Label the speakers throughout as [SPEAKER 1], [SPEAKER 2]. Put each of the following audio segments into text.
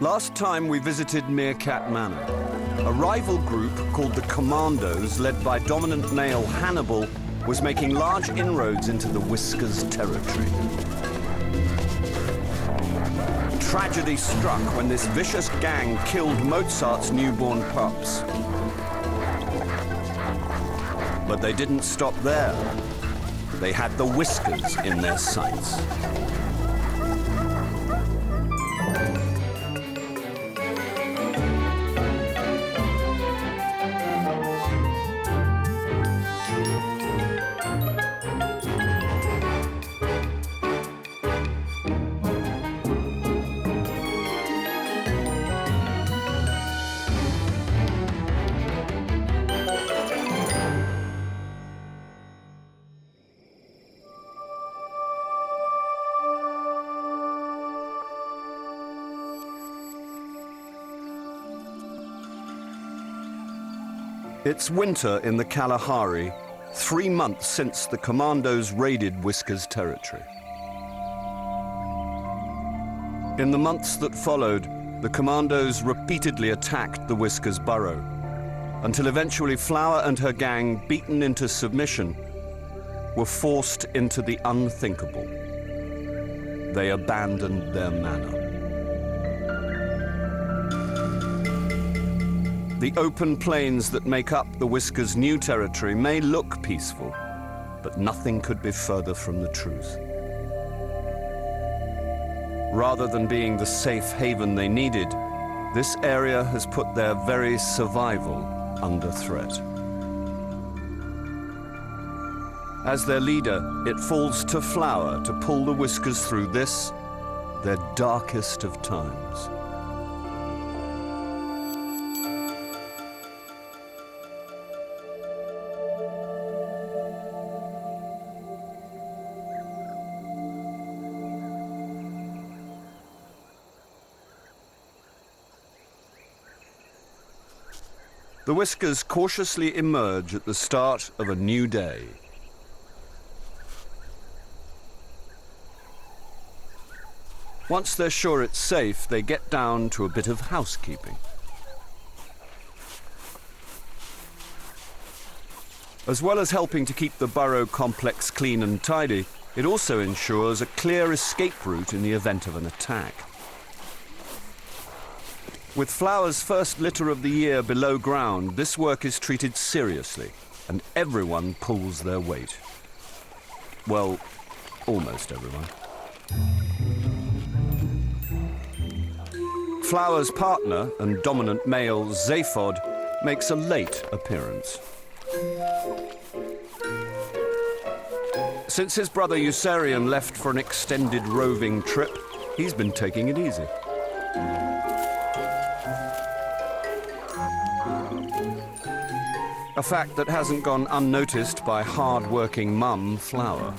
[SPEAKER 1] Last time we visited Meerkat Manor. A rival group called the Commandos, led by dominant male Hannibal, was making large inroads into the Whiskers territory. Tragedy struck when this vicious gang killed Mozart's newborn pups. But they didn't stop there. They had the Whiskers in their sights. It's winter in the Kalahari, 3 months since the Commandos raided Whiskers territory. In the months that followed, the Commandos repeatedly attacked the Whiskers burrow, until eventually Flower and her gang, beaten into submission, were forced into the unthinkable. They abandoned their manor. The open plains that make up the Whiskers' new territory may look peaceful, but nothing could be further from the truth. Rather than being the safe haven they needed, this area has put their very survival under threat. As their leader, it falls to Flower to pull the Whiskers through this, their darkest of times. The Whiskers cautiously emerge at the start of a new day. Once they're sure it's safe, they get down to a bit of housekeeping. As well as helping to keep the burrow complex clean and tidy, it also ensures a clear escape route in the event of an attack. With Flower's first litter of the year below ground, this work is treated seriously, and everyone pulls their weight. Well, almost everyone. Flower's partner and dominant male, Zaphod, makes a late appearance. Since his brother Usarian left for an extended roving trip, he's been taking it easy. A fact that hasn't gone unnoticed by hard-working mum, Flower.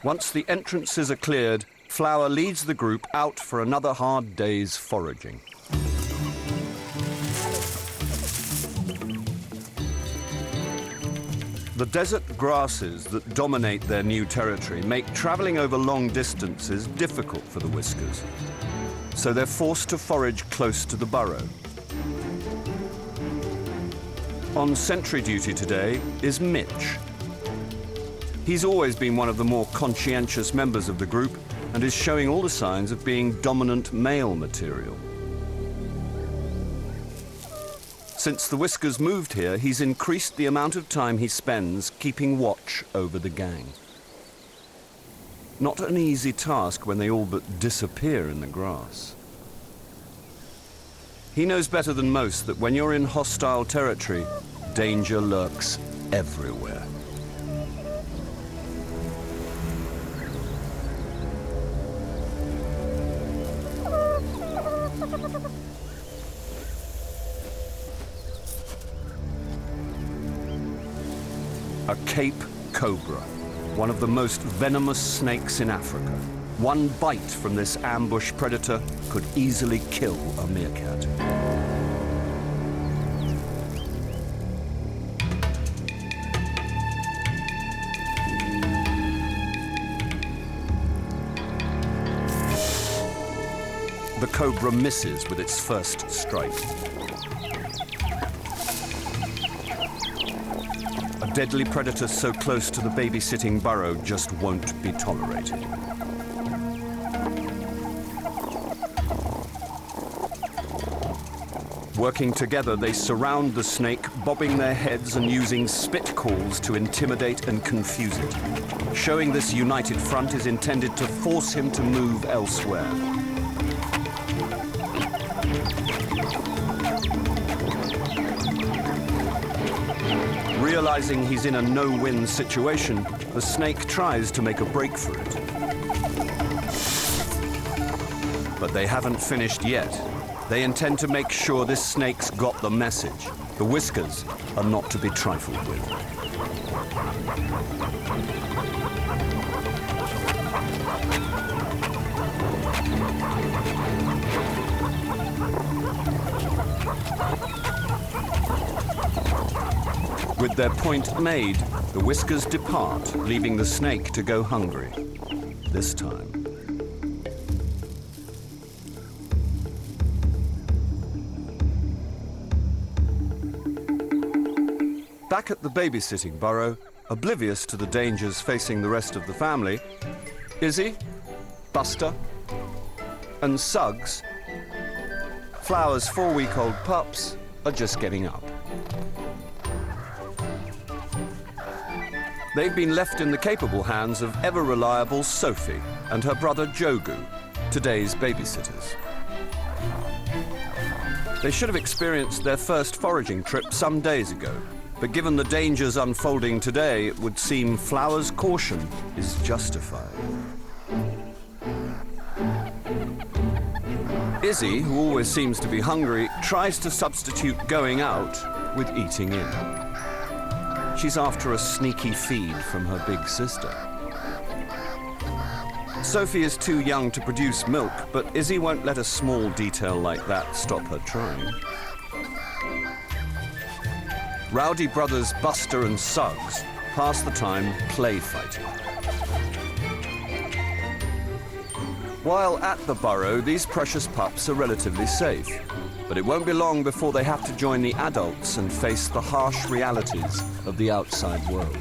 [SPEAKER 1] Once the entrances are cleared, Flower leads the group out for another hard day's foraging. The desert grasses that dominate their new territory make traveling over long distances difficult for the Whiskers, so they're forced to forage close to the burrow. On sentry duty today is Mitch. He's always been one of the more conscientious members of the group and is showing all the signs of being dominant male material. Since the Whiskers moved here, he's increased the amount of time he spends keeping watch over the gang. Not an easy task when they all but disappear in the grass. He knows better than most that when you're in hostile territory, danger lurks everywhere. A Cape Cobra, one of the most venomous snakes in Africa. One bite from this ambush predator could easily kill a meerkat. Cobra misses with its first strike. A deadly predator so close to the babysitting burrow just won't be tolerated. Working together, they surround the snake, bobbing their heads and using spit calls to intimidate and confuse it. Showing this united front is intended to force him to move elsewhere. Realizing he's in a no-win situation, the snake tries to make a break for it. But they haven't finished yet. They intend to make sure this snake's got the message. The Whiskers are not to be trifled with. With their point made, the Whiskers depart, leaving the snake to go hungry. This time. Back at the babysitting burrow, oblivious to the dangers facing the rest of the family, Izzy, Buster, and Suggs, Flower's 4-week-old pups, are just getting up. They've been left in the capable hands of ever-reliable Sophie and her brother Jogu, today's babysitters. They should have experienced their first foraging trip some days ago, but given the dangers unfolding today, it would seem Flower's caution is justified. Izzy, who always seems to be hungry, tries to substitute going out with eating in. She's after a sneaky feed from her big sister. Sophie is too young to produce milk, but Izzy won't let a small detail like that stop her trying. Rowdy brothers Buster and Suggs pass the time play fighting. While at the burrow, these precious pups are relatively safe, but it won't be long before they have to join the adults and face the harsh realities of the outside world.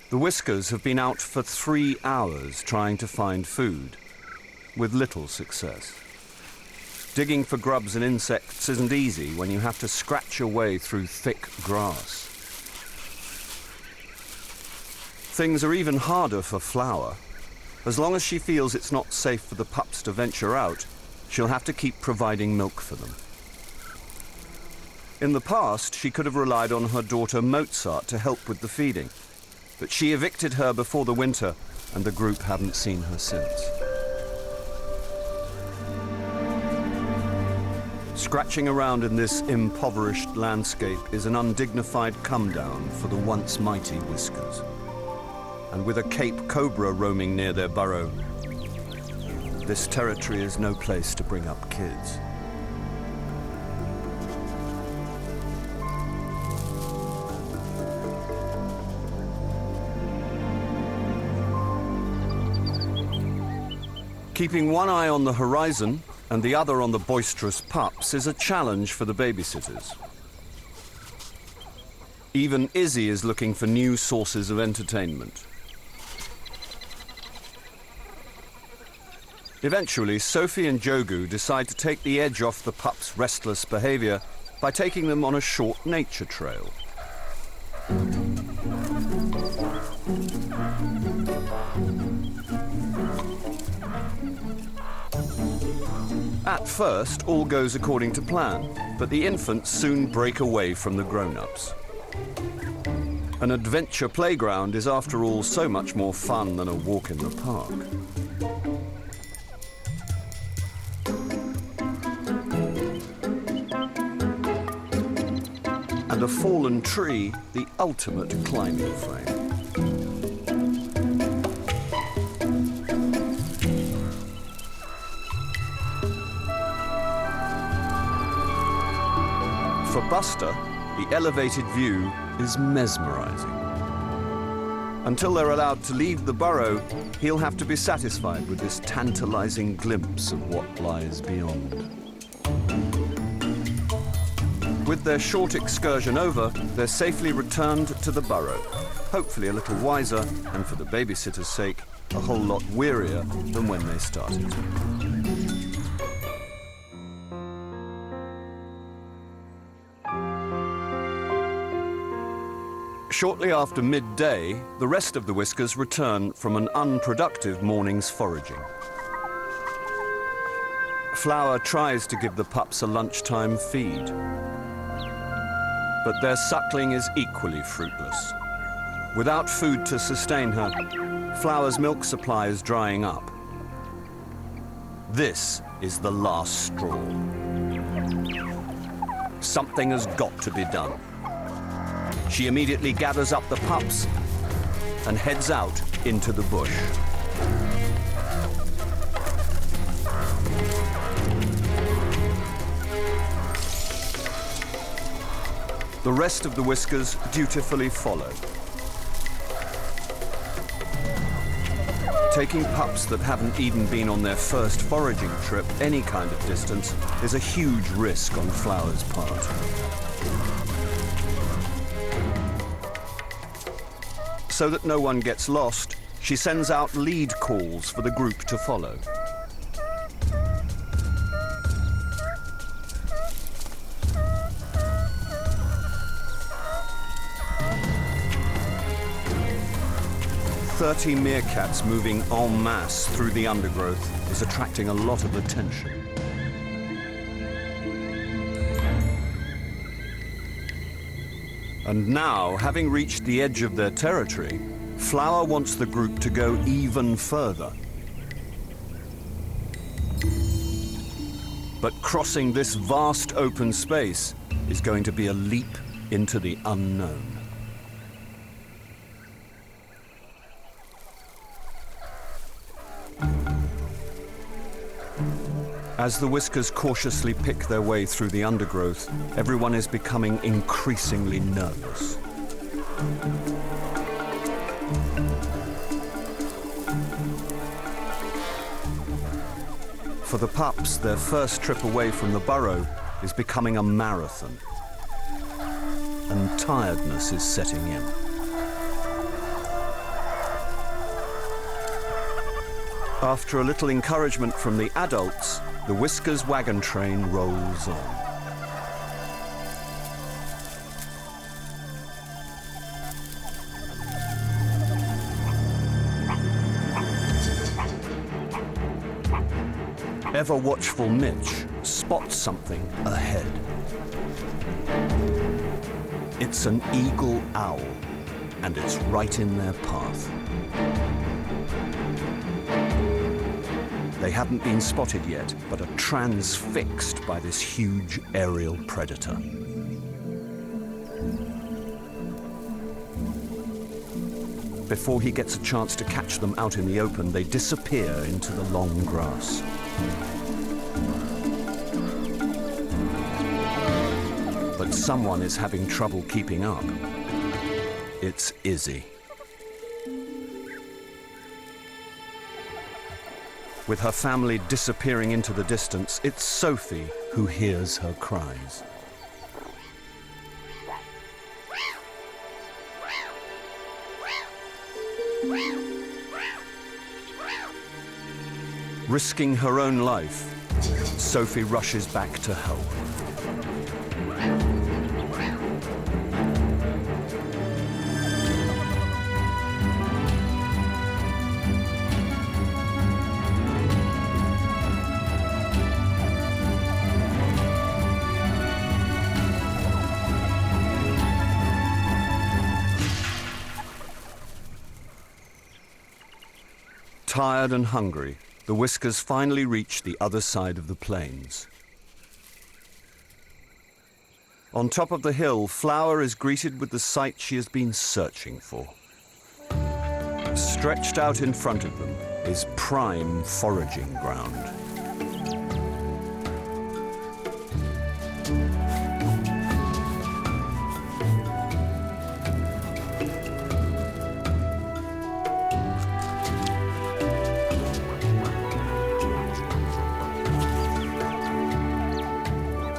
[SPEAKER 1] The Whiskers have been out for 3 hours trying to find food, with little success. Digging for grubs and insects isn't easy when you have to scratch your way through thick grass. Things are even harder for Flower. As long as she feels it's not safe for the pups to venture out, she'll have to keep providing milk for them. In the past, she could have relied on her daughter Mozart to help with the feeding, but she evicted her before the winter, and the group haven't seen her since. Scratching around in this impoverished landscape is an undignified come-down for the once mighty Whiskers. And with a Cape Cobra roaming near their burrow, this territory is no place to bring up kids. Keeping one eye on the horizon and the other on the boisterous pups is a challenge for the babysitters. Even Izzy is looking for new sources of entertainment. Eventually, Sophie and Jogu decide to take the edge off the pups' restless behavior by taking them on a short nature trail. At first, all goes according to plan, but the infants soon break away from the grown-ups. An adventure playground is, after all, so much more fun than a walk in the park. and a fallen tree the ultimate climbing frame. For Buster, the elevated view is mesmerizing. Until they're allowed to leave the burrow, he'll have to be satisfied with this tantalizing glimpse of what lies beyond. With their short excursion over, they're safely returned to the burrow, hopefully a little wiser, and for the babysitter's sake, a whole lot wearier than when they started. Shortly after midday, the rest of the Whiskers return from an unproductive morning's foraging. Flower tries to give the pups a lunchtime feed, but their suckling is equally fruitless. Without food to sustain her, Flower's milk supply is drying up. This is the last straw. Something has got to be done. She immediately gathers up the pups and heads out into the bush. The rest of the Whiskers dutifully follow. Taking pups that haven't even been on their first foraging trip any kind of distance is a huge risk on Flower's part. So that no one gets lost, she sends out lead calls for the group to follow. "30 meerkats moving en masse through the undergrowth is attracting a lot of attention. And now, having reached the edge of their territory, Flower wants the group to go even further. But crossing this vast open space is going to be a leap into the unknown. As the Whiskers cautiously pick their way through the undergrowth, everyone is becoming increasingly nervous. For the pups, their first trip away from the burrow is becoming a marathon, and tiredness is setting in. After a little encouragement from the adults, the Whiskers wagon train rolls on. Ever-watchful Mitch spots something ahead. It's an eagle owl, and it's right in their path. They haven't been spotted yet, but are transfixed by this huge aerial predator. Before he gets a chance to catch them out in the open, they disappear into the long grass. But someone is having trouble keeping up. It's Izzy. With her family disappearing into the distance, it's Sophie who hears her cries. Risking her own life, Sophie rushes back to help. Tired and hungry, the Whiskers finally reach the other side of the plains. On top of the hill, Flower is greeted with the sight she has been searching for. Stretched out in front of them is prime foraging ground.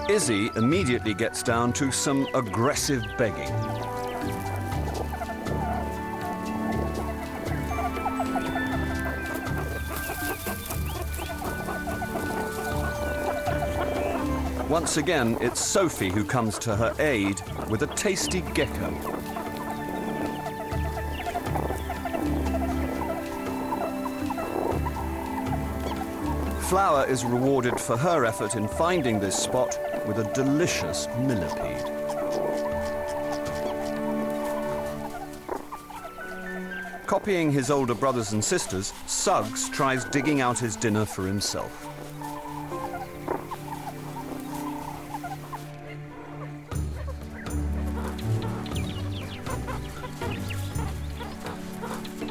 [SPEAKER 1] Izzy immediately gets down to some aggressive begging. Once again, it's Sophie who comes to her aid with a tasty gecko. Flower is rewarded for her effort in finding this spot with a delicious millipede. Copying his older brothers and sisters, Suggs tries digging out his dinner for himself.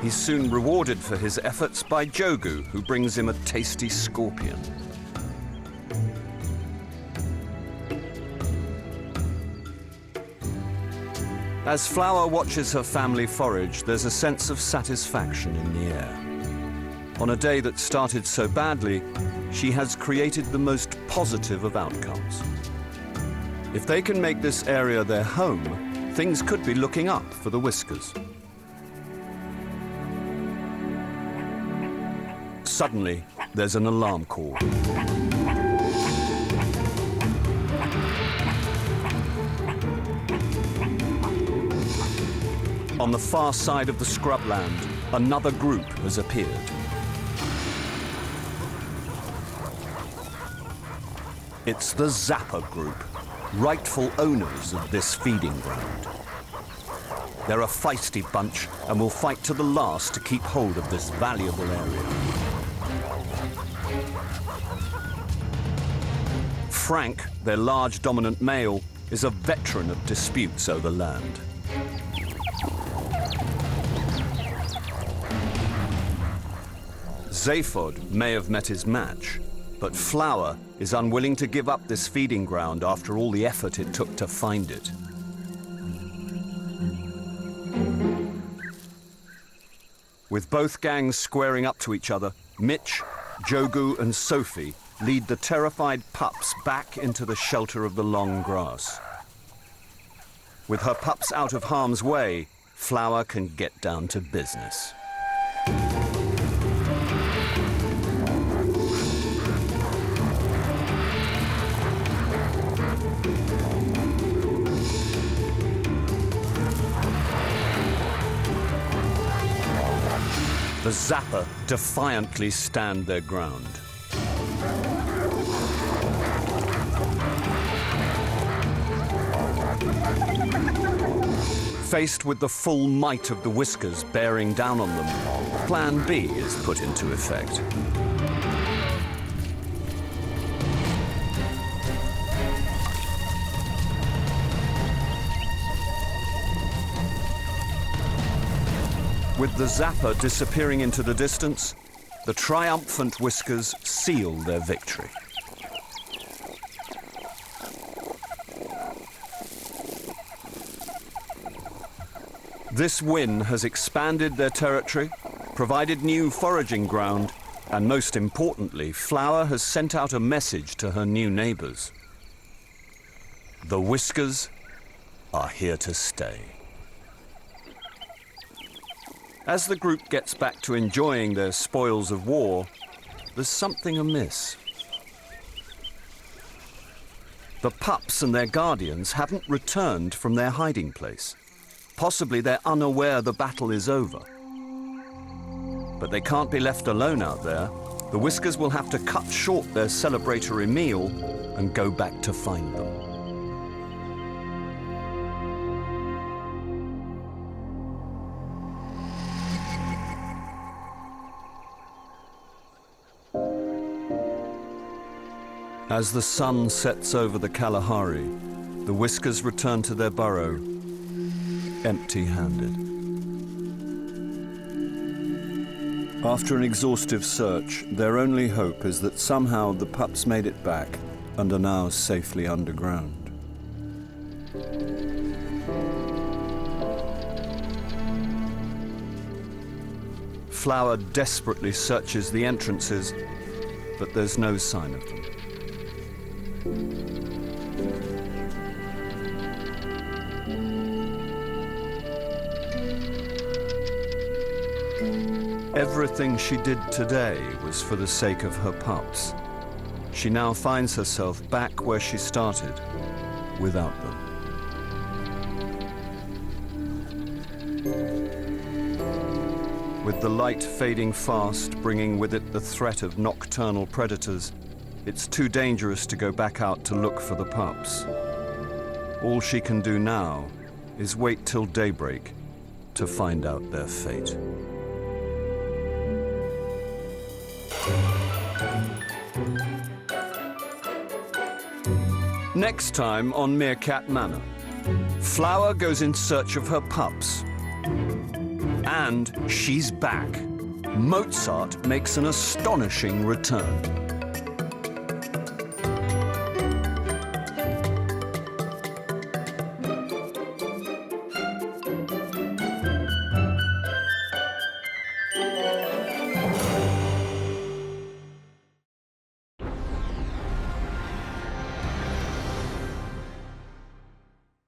[SPEAKER 1] He's soon rewarded for his efforts by Jogu, who brings him a tasty scorpion. As Flower watches her family forage, there's a sense of satisfaction in the air. On a day that started so badly, she has created the most positive of outcomes. If they can make this area their home, things could be looking up for the Whiskers. Suddenly, there's an alarm call. On the far side of the scrubland, another group has appeared. It's the Zapper group, rightful owners of this feeding ground. They're a feisty bunch and will fight to the last to keep hold of this valuable area. Frank, their large dominant male, is a veteran of disputes over land. Zaphod may have met his match, but Flower is unwilling to give up this feeding ground after all the effort it took to find it. With both gangs squaring up to each other, Mitch, Jogu and Sophie lead the terrified pups back into the shelter of the long grass. With her pups out of harm's way, Flower can get down to business. The Zapper defiantly stand their ground. Faced with the full might of the Whiskers bearing down on them, Plan B is put into effect. With the Zapper disappearing into the distance, the triumphant Whiskers seal their victory. This win has expanded their territory, provided new foraging ground, and most importantly, Flower has sent out a message to her new neighbors. The Whiskers are here to stay. As the group gets back to enjoying their spoils of war, there's something amiss. The pups and their guardians haven't returned from their hiding place. Possibly they're unaware the battle is over. But they can't be left alone out there. The Whiskers will have to cut short their celebratory meal and go back to find them. As the sun sets over the Kalahari, the Whiskers return to their burrow, empty-handed. After an exhaustive search, their only hope is that somehow the pups made it back and are now safely underground. Flower desperately searches the entrances, but there's no sign of them. Everything she did today was for the sake of her pups. She now finds herself back where she started, without them. With the light fading fast, bringing with it the threat of nocturnal predators, it's too dangerous to go back out to look for the pups. All she can do now is wait till daybreak to find out their fate. Next time on Meerkat Manor, Flower goes in search of her pups. And she's back. Mozart makes an astonishing return.